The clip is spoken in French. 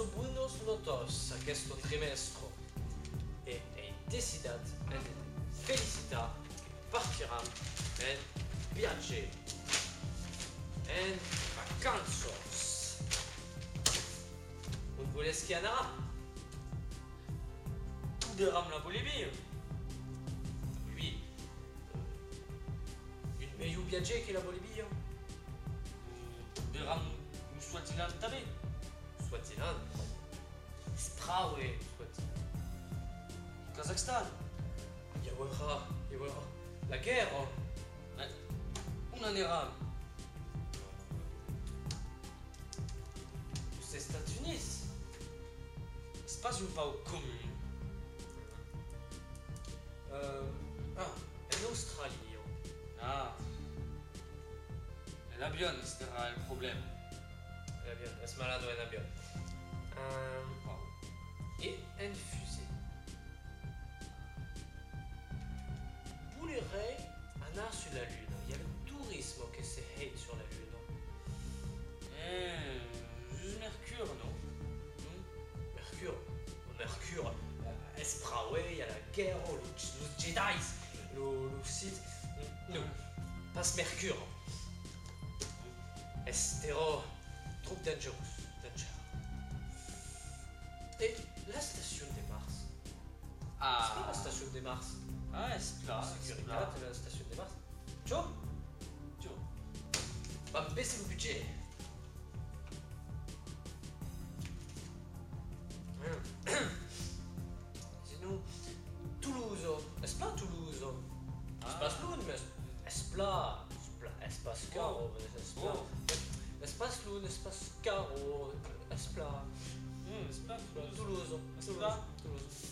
buenos notos questo trimestre e decidat en felicitar partiram en viaje en vacanzos. Un voles qui anara? Tout déram la Bolivie. Oui. Une meilleure viaje que la Bolivie. Déram ou Swaziland també. Swaziland. Sprawe. Swaziland. Kazakhstan. Yawara. La guerre. On en ira. Aux États-Unis. C'est pas une pau commune. En Australie. Ah. L'avion sera le problème. L'avion. Es malade en avion. Et en fusée. Vous voulez anar sur la Lune. Il y a le tourisme qui se hate sur la Lune. Juste Mercure, non? Mercure. Esprawe, il y a la guerre, les Jedi, le Sith. Non, pas Mercure. Estero, trop dangereux. Et la station de Mars. C'est quoi la station de Mars? Ah, c'est plat. Sécurité, la station de Mars. Ciao. Va me baisser le budget. Sinon, Toulouse. Est-ce pas Toulouse? Espace Lune, mais Espla. Espace Caro. Espace Lune, Espace Caro. Espla. C'est pas Toulouse. Espla. Toulouse.